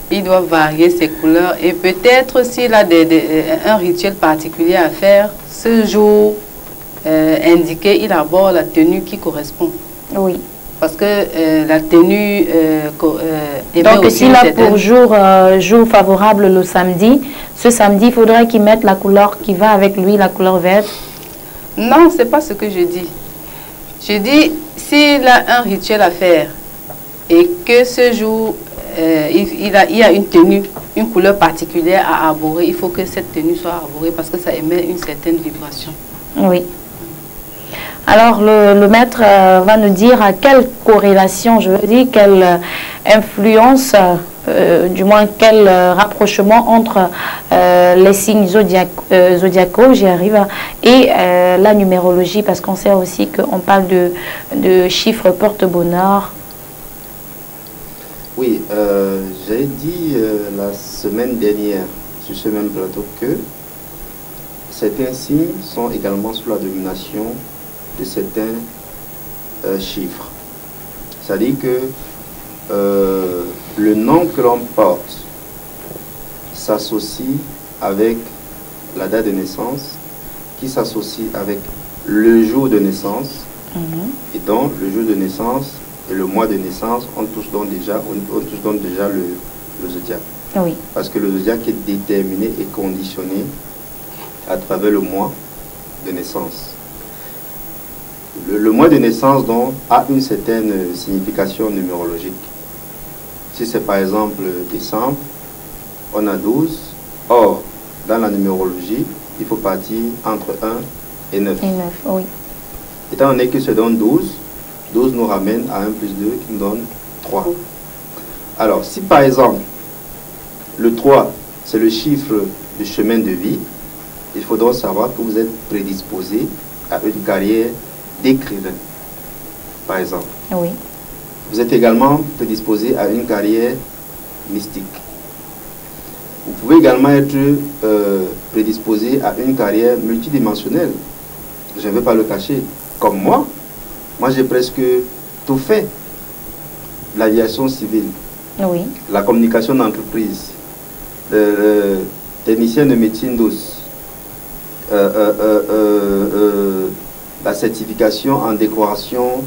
Il doit varier ses couleurs et peut-être s'il a un rituel particulier à faire, ce jour indiqué, il aborde la tenue qui correspond. Oui. Parce que la tenue donc s'il a pour jour favorable le samedi, ce samedi, il faudrait qu'il mette la couleur qui va avec lui, la couleur verte? Non, ce n'est pas ce que je dis. Je dis, s'il a un rituel à faire et que ce jour... il y a une tenue, une couleur particulière à arborer. Il faut que cette tenue soit arborée parce que ça émet une certaine vibration. Oui. Alors, le maître va nous dire à quelle corrélation, je veux dire, quelle influence du moins quel rapprochement entre les signes zodiacaux, j'y arrive, et la numérologie, parce qu'on sait aussi qu'on parle de chiffres porte-bonheur. Oui, j'ai dit la semaine dernière sur ce même plateau que certains signes sont également sous la domination de certains chiffres. C'est-à-dire que le nom que l'on porte s'associe avec la date de naissance, qui s'associe avec le jour de naissance, et donc le jour de naissance et le mois de naissance, on touche donc déjà le zodiaque. Oui. Parce que le zodiaque est déterminé et conditionné à travers le mois de naissance. Le mois de naissance donc a une certaine signification numérologique. Si c'est par exemple décembre, on a 12. Or, dans la numérologie, il faut partir entre 1 et 9. Et 9, oui. Étant donné que se donne 12, 12 nous ramène à 1 plus 2 qui nous donne 3. Alors, si par exemple, le 3, c'est le chiffre du chemin de vie, il faut donc savoir que vous êtes prédisposé à une carrière d'écrivain, par exemple. Oui. Vous êtes également prédisposé à une carrière mystique. Vous pouvez également être prédisposé à une carrière multidimensionnelle. Je ne vais pas le cacher. Comme moi j'ai presque tout fait. L'aviation civile, oui, la communication d'entreprise, technicien de médecine douce, la certification en décoration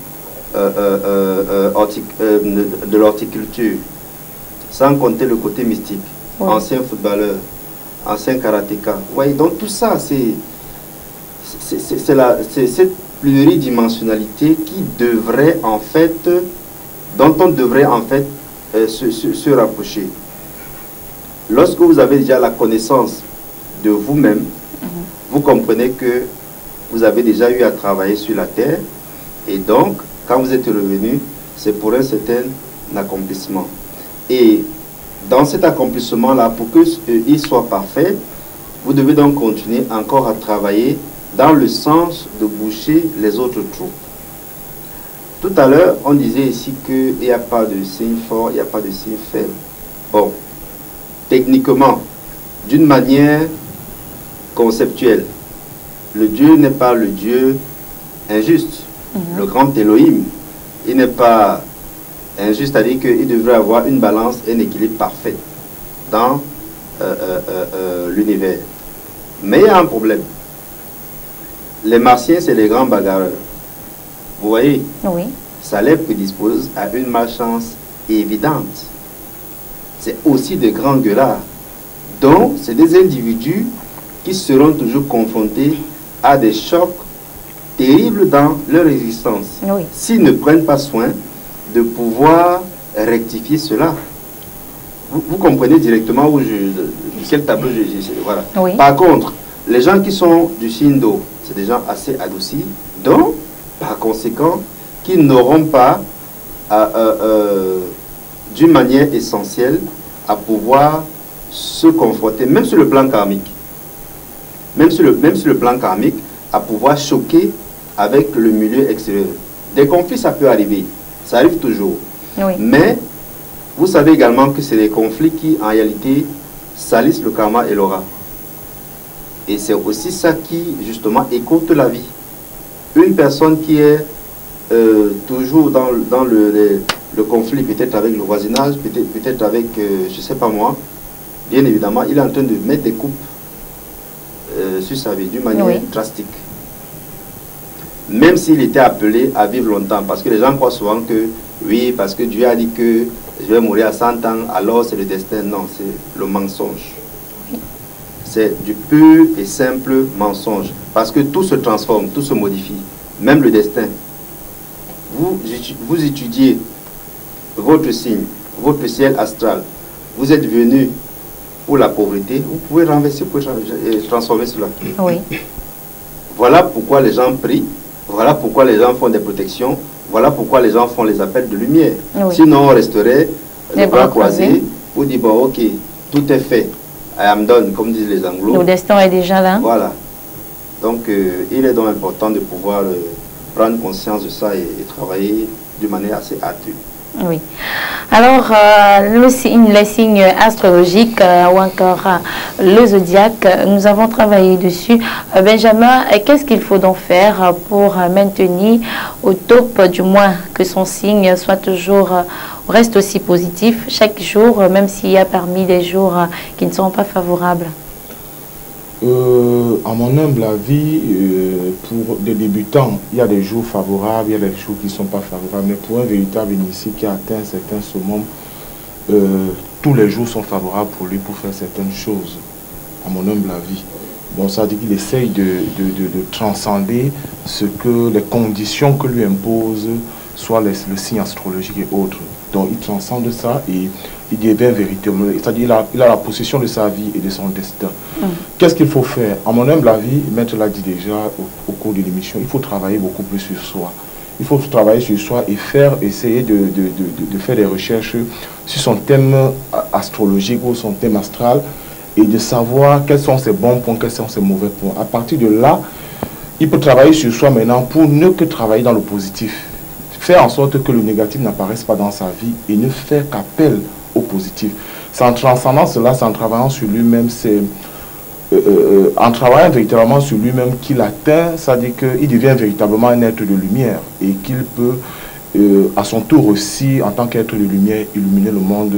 de l'horticulture, sans compter le côté mystique, oui, ancien footballeur, ancien karatéka. Ouais, donc tout ça, c'est cette pluridimensionnalité qui devrait en fait, dont on devrait en fait se rapprocher. Lorsque vous avez déjà la connaissance de vous-même, vous comprenez que vous avez déjà eu à travailler sur la terre, et donc quand vous êtes revenu, c'est pour un certain accomplissement. Et dans cet accomplissement-là, pour qu'il soit parfait, vous devez donc continuer encore à travailler dans le sens de boucher les autres trous. Tout à l'heure, on disait ici qu'il n'y a pas de signe fort, il n'y a pas de signe faible. Bon, techniquement, d'une manière conceptuelle, le Dieu n'est pas le Dieu injuste. Le grand Elohim, il n'est pas injuste, c'est-à-dire qu'il devrait avoir une balance et un équilibre parfait dans l'univers. Mais il y a un problème. Les Martiens, c'est les grands bagarreurs. Vous voyez? Oui. Ça les prédispose à une malchance évidente. C'est aussi de grands gueulards. Donc, c'est des individus qui seront toujours confrontés à des chocs terribles dans leur existence. Oui. S'ils ne prennent pas soin de pouvoir rectifier cela. Vous comprenez directement où quel tableau voilà. Oui. Par contre, les gens qui sont du signe d'eau, c'est des gens assez adoucis, donc, par conséquent, qui n'auront pas, d'une manière essentielle, à pouvoir se confronter, même sur le plan karmique, même sur le plan karmique, à pouvoir choquer avec le milieu extérieur. Des conflits, ça peut arriver, ça arrive toujours. Oui. Mais, vous savez également que c'est des conflits qui, en réalité, salissent le karma et l'aura. Et c'est aussi ça qui, justement, écourte la vie. Une personne qui est toujours dans le conflit, peut-être avec le voisinage, peut-être avec, je ne sais pas moi, bien évidemment, il est en train de mettre des coupes sur sa vie d'une manière drastique. Même s'il était appelé à vivre longtemps, parce que les gens croient souvent que, oui, parce que Dieu a dit que je vais mourir à 100 ans, alors c'est le destin. Non, c'est le mensonge. C'est du pur et simple mensonge. Parce que tout se transforme, tout se modifie. Même le destin. Vous étudiez votre signe, votre ciel astral. Vous êtes venu pour la pauvreté. Vous pouvez renverser, vous pouvez transformer cela. Oui. Voilà pourquoi les gens prient. Voilà pourquoi les gens font des protections. Voilà pourquoi les gens font les appels de lumière. Oui. Sinon, on resterait les bras croisés Vous dites, bon, ok, tout est fait. I am done, comme disent les Anglos. Le destin est déjà là. Voilà. Donc, il est donc important de pouvoir prendre conscience de ça et travailler d'une manière assez hâtive. Oui. Alors, les signes astrologiques ou encore le zodiaque, nous avons travaillé dessus. Benjamin, qu'est-ce qu'il faut donc faire pour maintenir au top, du moins que son signe soit toujours, reste aussi positif chaque jour, même s'il y a parmi des jours qui ne sont pas favorables? À mon humble avis, pour des débutants, il y a des jours favorables, il y a des jours qui ne sont pas favorables. Mais pour un véritable initié qui a atteint un certain summum, tous les jours sont favorables pour lui pour faire certaines choses, à mon humble avis. Bon, ça veut dire qu'il essaye de transcender ce que les conditions que lui imposent, soit le signe astrologique et autres. Donc il transcende ça et il devient véritable. C'est-à-dire il a la possession de sa vie et de son destin. Qu'est-ce qu'il faut faire? À mon humble avis, Maître l'a dit déjà au cours de l'émission, il faut travailler beaucoup plus sur soi. Il faut travailler sur soi et essayer de faire des recherches sur son thème astrologique ou son thème astral et de savoir quels sont ses bons points, quels sont ses mauvais points. À partir de là, il peut travailler sur soi maintenant pour ne que travailler dans le positif. Faire en sorte que le négatif n'apparaisse pas dans sa vie et ne faire qu'appel au positif. C'est en transcendant cela, c'est en travaillant sur lui-même, c'est en travaillant véritablement sur lui-même qu'il atteint, c'est-à-dire qu'il devient véritablement un être de lumière et qu'il peut à son tour aussi, en tant qu'être de lumière, illuminer le monde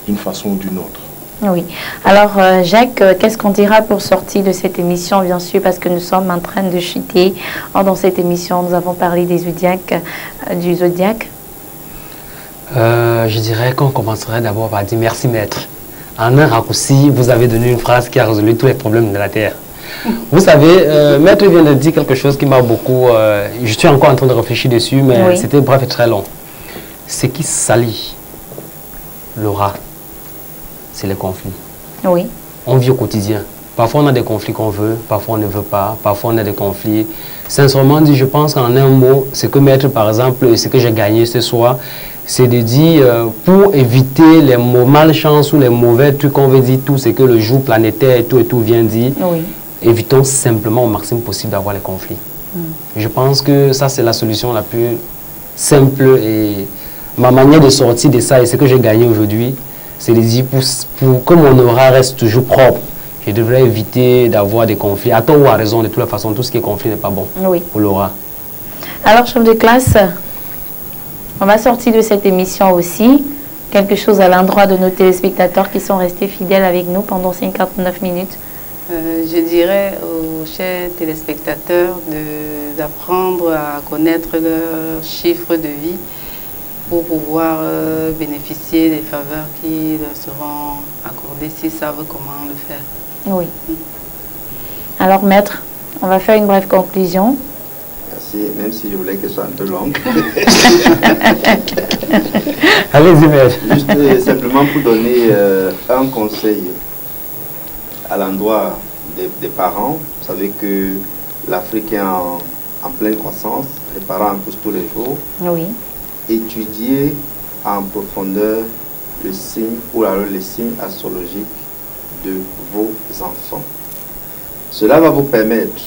d'une façon ou d'une autre. Oui. Alors, Jacques, qu'est-ce qu'on dira pour sortir de cette émission, bien sûr, parce que nous sommes en train de chuter. Dans cette émission, nous avons parlé des zodiaques, du zodiaque. Je dirais qu'on commencerait d'abord par dire merci, maître. En un raccourci, vous avez donné une phrase qui a résolu tous les problèmes de la Terre. Vous savez, maître vient de dire quelque chose qui m'a beaucoup... je suis encore en train de réfléchir dessus, mais oui, c'était bref et très long. Ce qui salit l'aura, c'est les conflits. Oui. On vit au quotidien. Parfois, on a des conflits qu'on veut, parfois, on ne veut pas, parfois, on a des conflits. Sincèrement dit, je pense qu'en un mot, ce que maître, par exemple, ce que j'ai gagné ce soir, c'est de dire, pour éviter les malchances ou les mauvais trucs qu'on veut dire, tout ce que le jour planétaire et tout vient dire, oui, évitons simplement au maximum possible d'avoir les conflits. Je pense que ça, c'est la solution la plus simple et ma manière de sortir de ça et ce que j'ai gagné aujourd'hui, c'est de dire, pour que mon aura reste toujours propre, je devrais éviter d'avoir des conflits. À tort ou à raison, de toute la façon, tout ce qui est conflit n'est pas bon pour l'aura. Alors, chef de classe, on va sortir de cette émission aussi. Quelque chose à l'endroit de nos téléspectateurs qui sont restés fidèles avec nous pendant 59 minutes. Je dirais aux chers téléspectateurs d'apprendre à connaître leurs chiffres de vie pour pouvoir bénéficier des faveurs qui leur seront accordées s'ils savent comment le faire. Oui. Alors, maître, on va faire une brève conclusion. Merci, même si je voulais que ce soit un peu longue. Allez-y, maître. Juste simplement pour donner un conseil à l'endroit des parents. Vous savez que l'Afrique est en pleine croissance. Les parents en poussent tous les jours. Oui. Étudier en profondeur le signe ou alors les signes astrologiques de vos enfants. Cela va vous permettre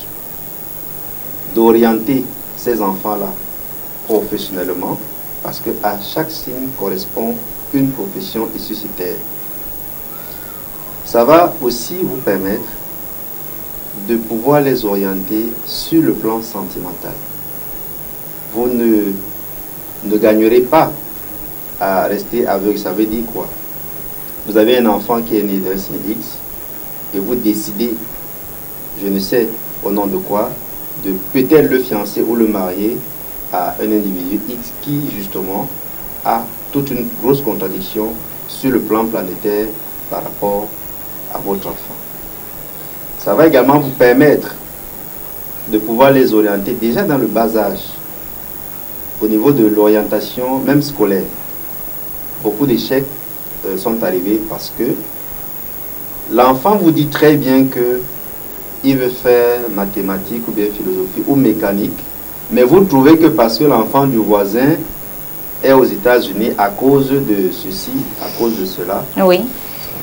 d'orienter ces enfants-là professionnellement parce qu'à chaque signe correspond une profession issue sur terre. Ça va aussi vous permettre de pouvoir les orienter sur le plan sentimental. Vous ne gagnerez pas à rester aveugle. Ça veut dire quoi? Vous avez un enfant qui est né d'un signe X et vous décidez, je ne sais au nom de quoi, de peut-être le fiancer ou le marier à un individu X qui justement a toute une grosse contradiction sur le plan planétaire par rapport à votre enfant. Ça va également vous permettre de pouvoir les orienter déjà dans le bas âge au niveau de l'orientation même scolaire. Beaucoup d'échecs sont arrivés parce que l'enfant vous dit très bien que il veut faire mathématiques ou bien philosophie ou mécanique, mais vous trouvez que parce que l'enfant du voisin est aux États-Unis à cause de ceci, à cause de cela, oui,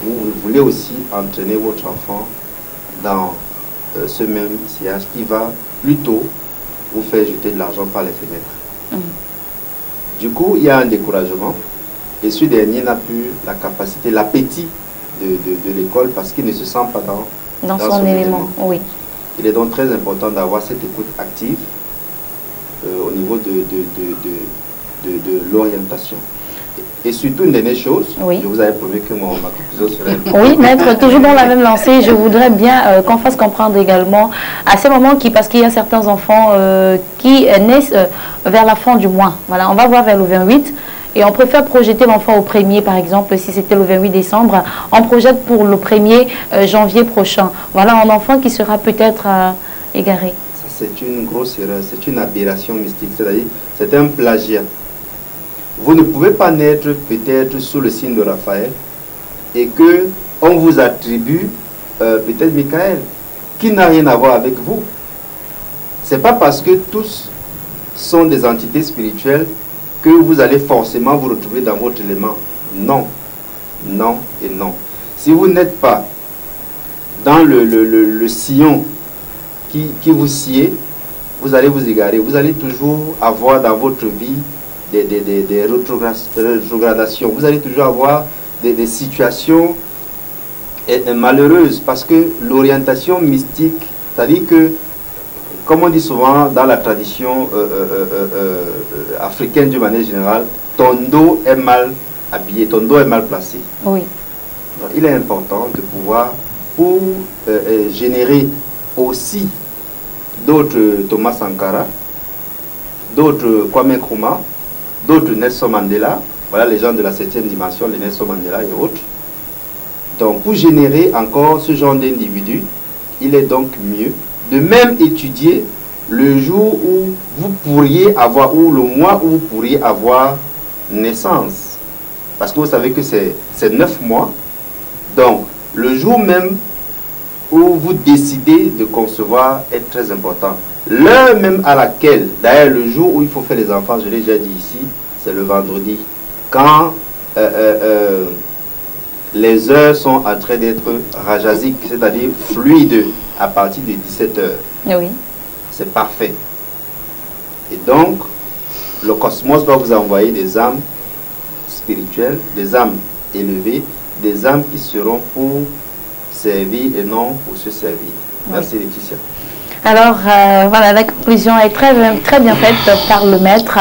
vous voulez aussi entraîner votre enfant dans ce même sillage qui va plutôt vous faire jeter de l'argent par les fenêtres. Du coup, il y a un découragement et ce dernier n'a plus la capacité, l'appétit de l'école parce qu'il ne se sent pas dans son élément. Oui. Il est donc très important d'avoir cette écoute active au niveau de l'orientation. Et surtout, une dernière chose, je vous avais promis que ma conclusion serait... Oui, maître, toujours dans la même lancée, je voudrais bien qu'on fasse comprendre également à ces moments parce qu'il y a certains enfants qui naissent vers la fin du mois. Voilà, on va voir vers le 28 et on préfère projeter l'enfant au 1er, par exemple, si c'était le 28 décembre, on projette pour le 1er janvier prochain. Voilà, un enfant qui sera peut-être égaré. C'est une grosse erreur, c'est une aberration mystique, c'est-à-dire c'est un plagiat. Vous ne pouvez pas naître peut-être sous le signe de Raphaël et que on vous attribue peut-être Michael, qui n'a rien à voir avec vous. C'est pas parce que tous sont des entités spirituelles que vous allez forcément vous retrouver dans votre élément. Non, non et non. Si vous n'êtes pas dans le sillon qui vous sied, vous allez vous égarer. Vous allez toujours avoir dans votre vie des rétrogradations. Vous allez toujours avoir des situations malheureuses parce que l'orientation mystique, c'est-à-dire que, comme on dit souvent dans la tradition africaine d'une manière générale, ton dos est mal habillé, ton dos est mal placé. Oui. Donc, il est important de pouvoir, pour générer aussi d'autres Thomas Sankara, d'autres Kwame Nkrumah, d'autres Nelson Mandela, voilà les gens de la 7e dimension, les Nelson Mandela et autres. Donc pour générer encore ce genre d'individus, il est donc mieux de même étudier le jour où vous pourriez avoir, ou le mois où vous pourriez avoir naissance. Parce que vous savez que c'est 9 mois. Donc le jour même où vous décidez de concevoir est très important. L'heure même à laquelle, d'ailleurs le jour où il faut faire les enfants, je l'ai déjà dit ici, c'est le vendredi. Quand les heures sont en train d'être rajasiques, c'est-à-dire fluides, à partir de 17 h. Oui. C'est parfait. Et donc, le cosmos va vous envoyer des âmes spirituelles, des âmes élevées, des âmes qui seront pour servir et non pour se servir. Merci Laetitia. Alors, voilà, la conclusion est très bien faite par le maître.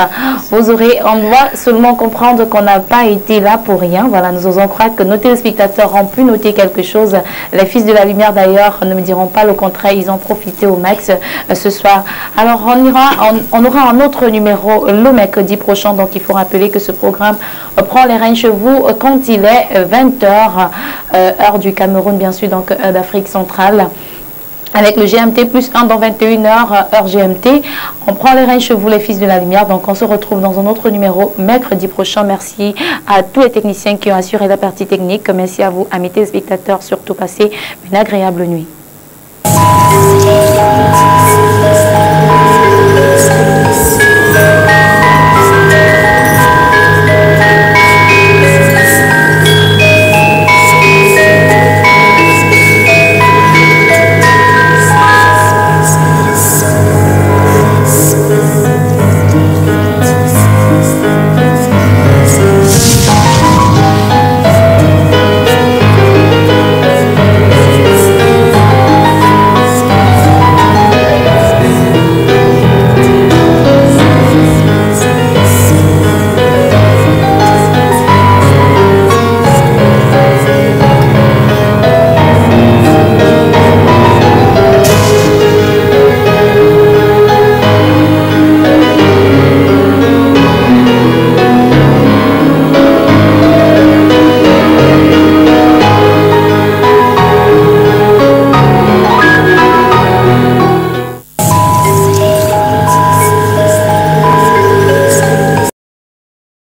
On doit seulement comprendre qu'on n'a pas été là pour rien. Voilà, nous osons croire que nos téléspectateurs ont pu noter quelque chose. Les fils de la lumière, d'ailleurs, ne me diront pas le contraire. Ils ont profité au max ce soir. Alors, on aura un autre numéro le mercredi prochain. Donc, il faut rappeler que ce programme prend les rênes chez vous quand il est 20 h, heure du Cameroun, bien sûr, donc heure d'Afrique centrale. Avec le GMT plus 1 dans 21 h, heure GMT. On prend les rênes chez vous, les fils de la lumière. Donc, on se retrouve dans un autre numéro mercredi prochain. Merci à tous les techniciens qui ont assuré la partie technique. Merci à vous, amis téléspectateurs. Surtout, passez une agréable nuit.